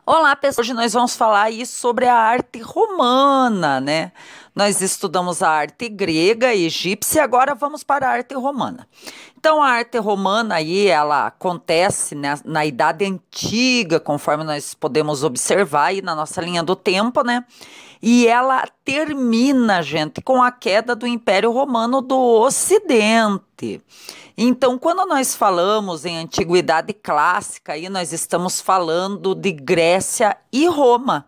Olá, pessoal. Hoje nós vamos falar aí sobre a arte romana, né? Nós estudamos a arte grega e egípcia, e agora vamos para a arte romana. Então, a arte romana aí, ela acontece, né, na Idade Antiga, conforme nós podemos observar aí na nossa linha do tempo, né? E ela termina, gente, com a queda do Império Romano do Ocidente. Então, quando nós falamos em Antiguidade Clássica, aí nós estamos falando de Grécia e Roma.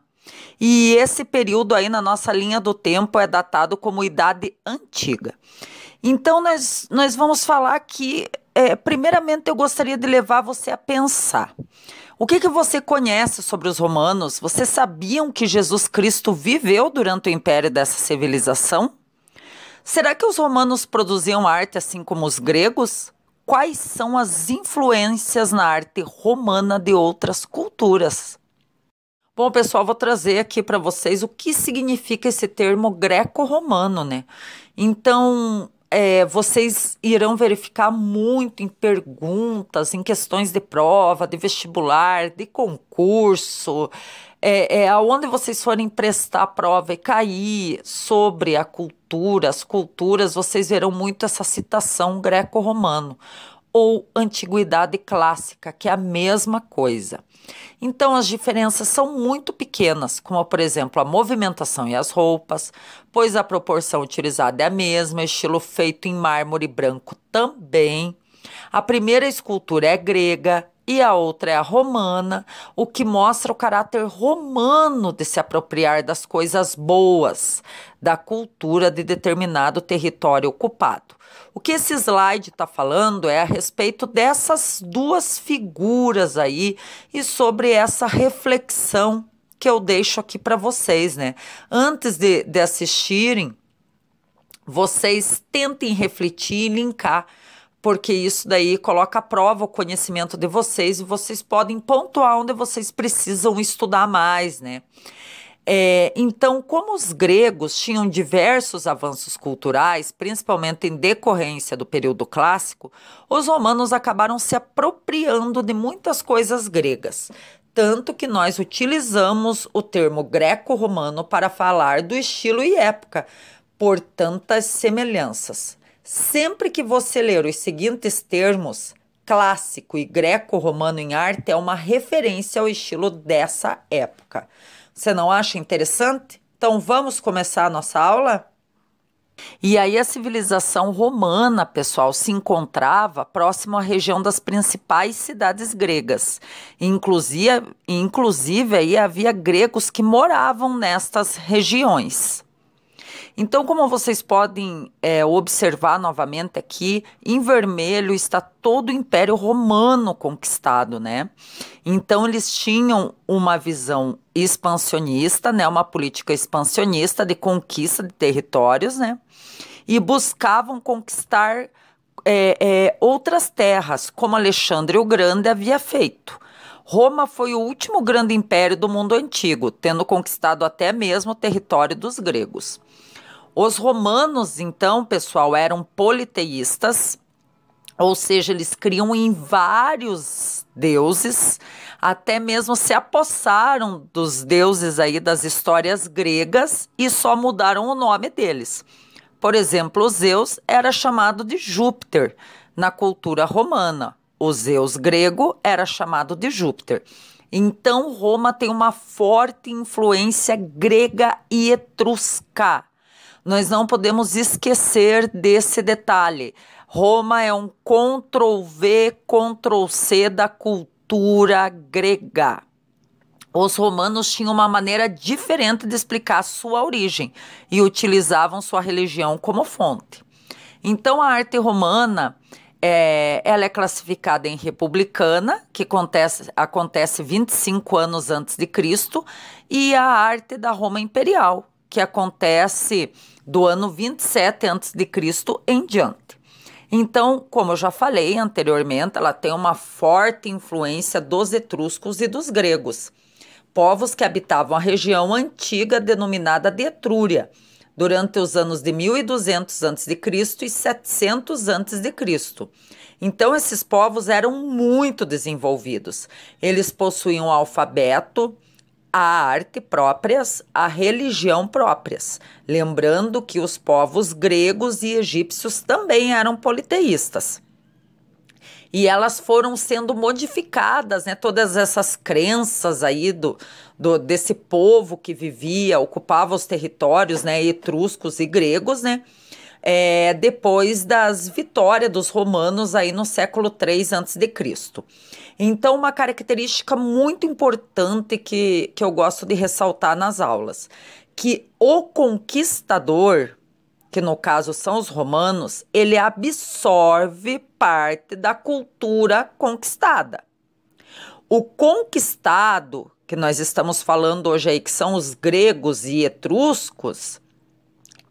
E esse período aí na nossa linha do tempo é datado como Idade Antiga. Então, nós vamos falar que, primeiramente, eu gostaria de levar você a pensar. O que você conhece sobre os romanos? Vocês sabiam que Jesus Cristo viveu durante o império dessa civilização? Será que os romanos produziam arte assim como os gregos? Quais são as influências na arte romana de outras culturas? Bom, pessoal, vou trazer aqui para vocês o que significa esse termo greco-romano, né? Então, vocês irão verificar muito em perguntas, em questões de prova, de vestibular, de concurso, aonde vocês forem prestar a prova e cair sobre a cultura, as culturas, vocês verão muito essa citação greco-romano ou antiguidade clássica, que é a mesma coisa. Então, as diferenças são muito pequenas, como, por exemplo, a movimentação e as roupas, pois a proporção utilizada é a mesma, estilo feito em mármore branco também. A primeira escultura é grega e a outra é a romana, o que mostra o caráter romano de se apropriar das coisas boas da cultura de determinado território ocupado. O que esse slide está falando é a respeito dessas duas figuras aí e sobre essa reflexão que eu deixo aqui para vocês, né? Antes de assistirem, vocês tentem refletir e linkar, porque isso daí coloca à prova o conhecimento de vocês e vocês podem pontuar onde vocês precisam estudar mais, né? Então, como os gregos tinham diversos avanços culturais, principalmente em decorrência do período clássico, os romanos acabaram se apropriando de muitas coisas gregas. Tanto que nós utilizamos o termo greco-romano para falar do estilo e época, por tantas semelhanças. Sempre que você ler os seguintes termos, clássico e greco-romano em arte, é uma referência ao estilo dessa época. Você não acha interessante? Então vamos começar a nossa aula? E aí a civilização romana, pessoal, se encontrava próximo à região das principais cidades gregas. Inclusive aí havia gregos que moravam nestas regiões. Então, como vocês podem observar novamente aqui, em vermelho está todo o Império Romano conquistado, né? Então, eles tinham uma visão expansionista, né? Uma política expansionista de conquista de territórios, né? E buscavam conquistar outras terras, como Alexandre o Grande havia feito. Roma foi o último grande império do mundo antigo, tendo conquistado até mesmo o território dos gregos. Os romanos, então, pessoal, eram politeístas, ou seja, eles criam em vários deuses, até mesmo se apossaram dos deuses aí das histórias gregas e só mudaram o nome deles. Por exemplo, o Zeus era chamado de Júpiter na cultura romana. O Zeus grego era chamado de Júpiter. Então, Roma tem uma forte influência grega e etrusca. Nós não podemos esquecer desse detalhe. Roma é um Ctrl+V, Ctrl+C da cultura grega. Os romanos tinham uma maneira diferente de explicar sua origem e utilizavam sua religião como fonte. Então, a arte romana ela é classificada em republicana, que acontece 25 anos antes de Cristo, e a arte da Roma imperial, que acontece do ano 27 a.C. em diante. Então, como eu já falei anteriormente, ela tem uma forte influência dos etruscos e dos gregos, povos que habitavam a região antiga denominada de Etrúria, durante os anos de 1200 a.C. e 700 a.C. Então, esses povos eram muito desenvolvidos. Eles possuíam o alfabeto, a arte próprias, a religião próprias. Lembrando que os povos gregos e egípcios também eram politeístas. E elas foram sendo modificadas, né? Todas essas crenças aí desse povo que vivia, ocupava os territórios, né? Etruscos e gregos, né? Depois das vitórias dos romanos aí no século III a.C. Então, uma característica muito importante que eu gosto de ressaltar nas aulas, que o conquistador, que no caso são os romanos, ele absorve parte da cultura conquistada. O conquistado, que nós estamos falando hoje aí, que são os gregos e etruscos,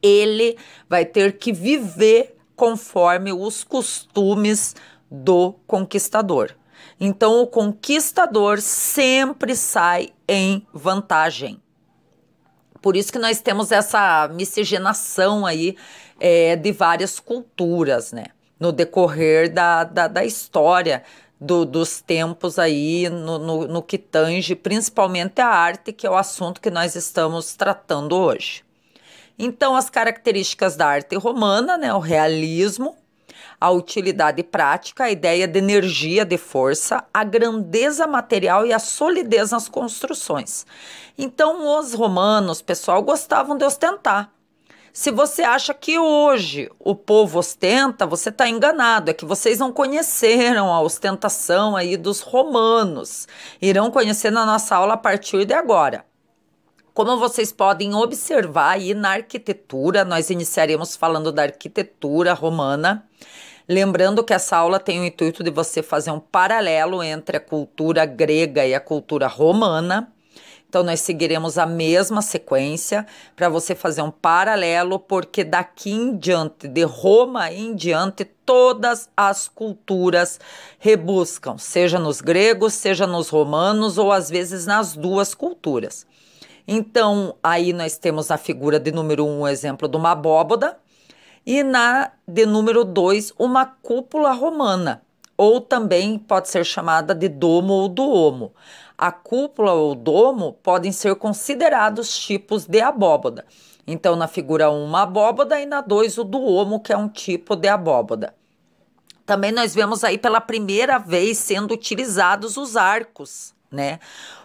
ele vai ter que viver conforme os costumes do conquistador. Então, o conquistador sempre sai em vantagem. Por isso que nós temos essa miscigenação aí de várias culturas, né? No decorrer da história dos tempos aí, no que tange principalmente a arte, que é o assunto que nós estamos tratando hoje. Então, as características da arte romana, né? O realismo, a utilidade prática, a ideia de energia, de força, a grandeza material e a solidez nas construções. Então, os romanos, pessoal, gostavam de ostentar. Se você acha que hoje o povo ostenta, você está enganado. É que vocês não conheceram a ostentação aí dos romanos. Irão conhecer na nossa aula a partir de agora. Como vocês podem observar aí na arquitetura, nós iniciaremos falando da arquitetura romana. Lembrando que essa aula tem o intuito de você fazer um paralelo entre a cultura grega e a cultura romana. Então, nós seguiremos a mesma sequência para você fazer um paralelo, porque daqui em diante, de Roma em diante, todas as culturas rebuscam, seja nos gregos, seja nos romanos, ou às vezes nas duas culturas. Então, aí nós temos na figura de número 1 o exemplo de uma abóboda, e na de número 2, uma cúpula romana, ou também pode ser chamada de domo ou duomo. A cúpula ou domo podem ser considerados tipos de abóboda. Então, na figura 1, uma abóboda, e na 2, o duomo, que é um tipo de abóboda. Também nós vemos aí pela primeira vez sendo utilizados os arcos, né?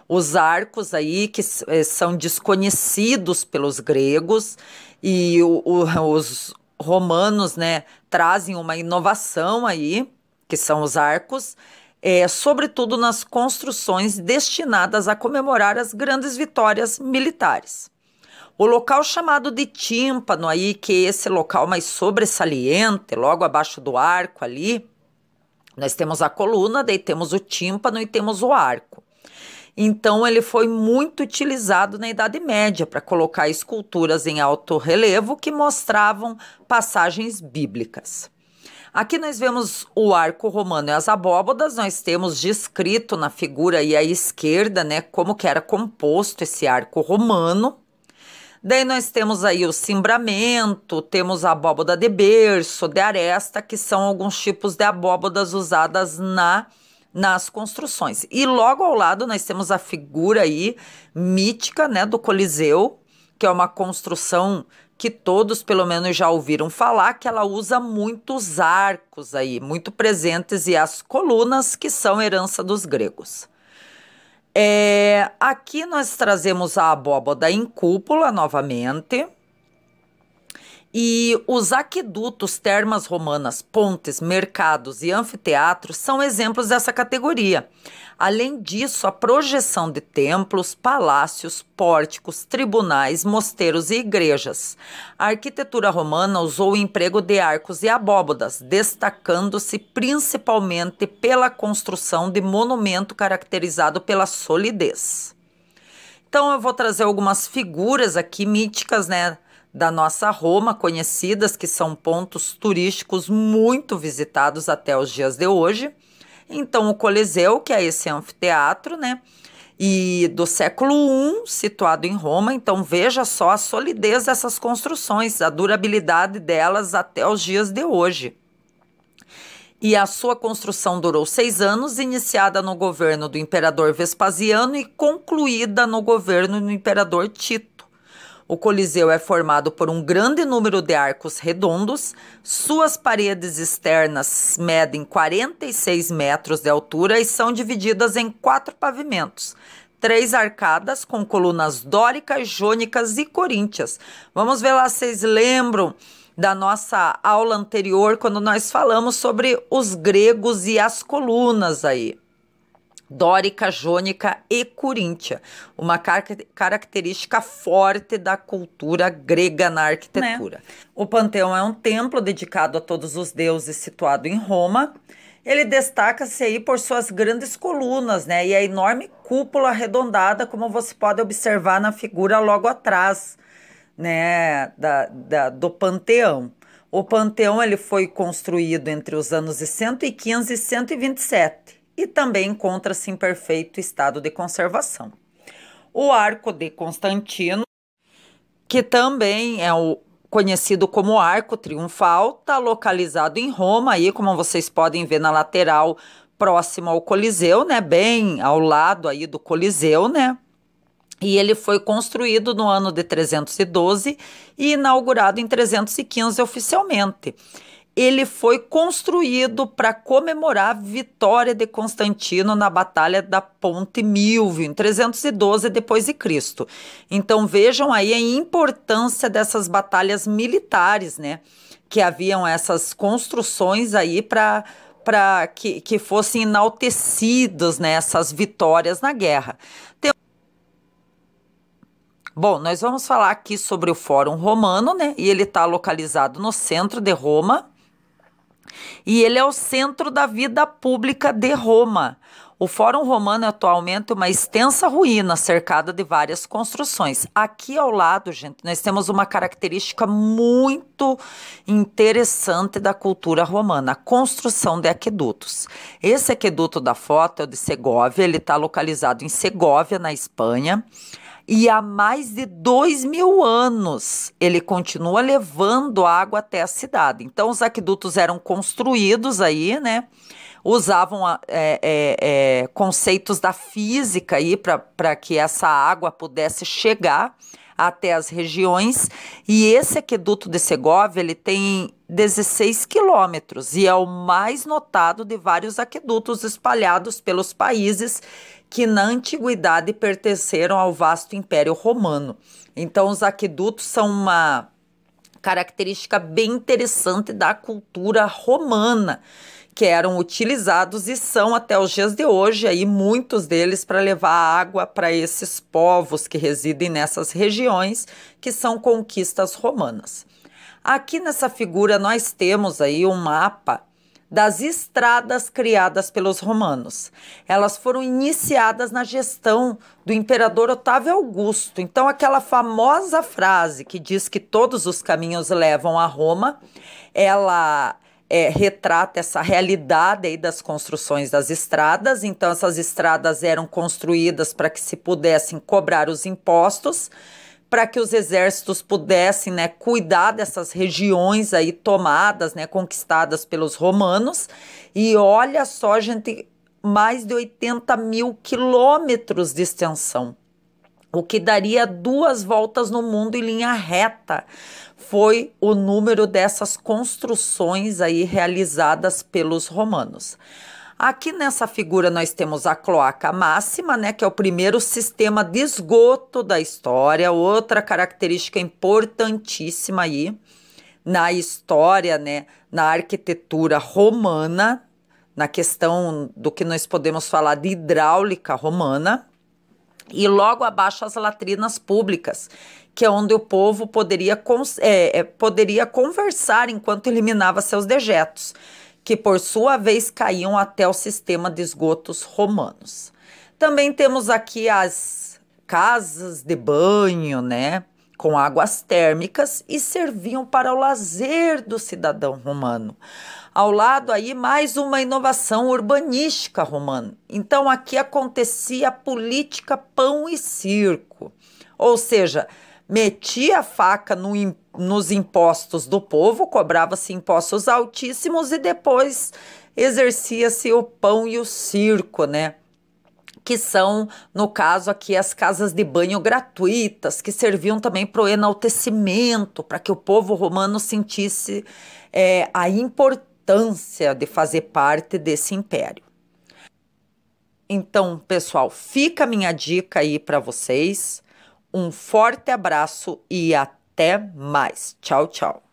Os arcos aí que são desconhecidos pelos gregos, e os romanos, né, trazem uma inovação aí, que são os arcos, sobretudo nas construções destinadas a comemorar as grandes vitórias militares. O local chamado de tímpano aí, que é esse local mais sobressalente, logo abaixo do arco ali, nós temos a coluna, daí temos o tímpano e temos o arco. Então, ele foi muito utilizado na Idade Média para colocar esculturas em alto relevo que mostravam passagens bíblicas. Aqui nós vemos o arco romano e as abóbodas, nós temos descrito na figura aí à esquerda, né, como que era composto esse arco romano. Daí nós temos aí o cimbramento, temos a abóboda de berço, de aresta, que são alguns tipos de abóbodas usadas nas construções. E logo ao lado nós temos a figura aí mítica, né, do Coliseu, que é uma construção que todos pelo menos já ouviram falar, que ela usa muitos arcos aí, muito presentes, e as colunas, que são herança dos gregos. Aqui nós trazemos a abóboda em cúpula novamente. E os aquedutos, termas romanas, pontes, mercados e anfiteatros são exemplos dessa categoria. Além disso, a projeção de templos, palácios, pórticos, tribunais, mosteiros e igrejas. A arquitetura romana usou o emprego de arcos e abóbodas, destacando-se principalmente pela construção de monumento caracterizado pela solidez. Então, eu vou trazer algumas figuras aqui míticas, né, da nossa Roma, conhecidas, que são pontos turísticos muito visitados até os dias de hoje. Então, o Coliseu, que é esse anfiteatro, né? e do século I, situado em Roma. Então veja só a solidez dessas construções, a durabilidade delas até os dias de hoje. E a sua construção durou 6 anos, iniciada no governo do imperador Vespasiano e concluída no governo do imperador Tito. O Coliseu é formado por um grande número de arcos redondos, suas paredes externas medem 46 metros de altura e são divididas em 4 pavimentos, 3 arcadas com colunas dóricas, jônicas e coríntias. Vamos ver lá se vocês lembram da nossa aula anterior, quando nós falamos sobre os gregos e as colunas aí. Dórica, jônica e coríntia, uma característica forte da cultura grega na arquitetura. Né? O Panteão é um templo dedicado a todos os deuses situado em Roma. Ele destaca-se aí por suas grandes colunas, né? E a enorme cúpula arredondada, como você pode observar na figura logo atrás, né? Do Panteão. O Panteão ele foi construído entre os anos de 115 e 127. E também encontra-se em perfeito estado de conservação. O Arco de Constantino, que também é conhecido como Arco Triunfal, está localizado em Roma, aí, como vocês podem ver na lateral, próximo ao Coliseu, né? Bem ao lado aí do Coliseu, né? E ele foi construído no ano de 312 e inaugurado em 315 oficialmente. Ele foi construído para comemorar a vitória de Constantino na Batalha da Ponte Milvio, em 312 depois de Cristo. Então vejam aí a importância dessas batalhas militares, né? Que haviam essas construções aí para que fossem enaltecidas, né, essas vitórias na guerra. Bom, nós vamos falar aqui sobre o Fórum Romano, né? E ele está localizado no centro de Roma. E ele é o centro da vida pública de Roma. O Fórum Romano é atualmente uma extensa ruína cercada de várias construções. Aqui ao lado, gente, nós temos uma característica muito interessante da cultura romana, a construção de aquedutos. Esse aqueduto da foto é o de Segóvia, ele está localizado em Segóvia, na Espanha. E há mais de 2.000 anos ele continua levando água até a cidade. Então os aquedutos eram construídos aí, né? Usavam conceitos da física aí para que essa água pudesse chegar até as regiões. E esse aqueduto de Segóvia ele tem 16 quilômetros e é o mais notado de vários aquedutos espalhados pelos países que na antiguidade pertenceram ao vasto Império Romano. Então, os aquedutos são uma característica bem interessante da cultura romana, que eram utilizados e são até os dias de hoje, aí, muitos deles para levar água para esses povos que residem nessas regiões, que são conquistas romanas. Aqui nessa figura nós temos aí um mapa das estradas criadas pelos romanos. Elas foram iniciadas na gestão do imperador Otávio Augusto. Então, aquela famosa frase que diz que todos os caminhos levam a Roma, ela retrata essa realidade aí das construções das estradas. Então, essas estradas eram construídas para que se pudessem cobrar os impostos, para que os exércitos pudessem, né, cuidar dessas regiões aí tomadas, né, conquistadas pelos romanos. E olha só, gente, mais de 80.000 quilômetros de extensão, o que daria 2 voltas no mundo em linha reta. Foi o número dessas construções aí realizadas pelos romanos. Aqui nessa figura nós temos a cloaca máxima, né, que é o primeiro sistema de esgoto da história, outra característica importantíssima aí na história, né, na arquitetura romana, na questão do que nós podemos falar de hidráulica romana. E logo abaixo as latrinas públicas, que é onde o povo poderia conversar enquanto eliminava seus dejetos, que por sua vez caíam até o sistema de esgotos romanos. Também temos aqui as casas de banho, né, com águas térmicas e serviam para o lazer do cidadão romano. Ao lado aí mais uma inovação urbanística romana. Então aqui acontecia a política pão e circo, ou seja, metia a faca nos impostos do povo, cobrava-se impostos altíssimos e depois exercia-se o pão e o circo, né? Que são, no caso aqui, as casas de banho gratuitas, que serviam também para o enaltecimento, para que o povo romano sentisse a importância de fazer parte desse império. Então, pessoal, fica a minha dica aí para vocês. Um forte abraço e até mais. Tchau, tchau.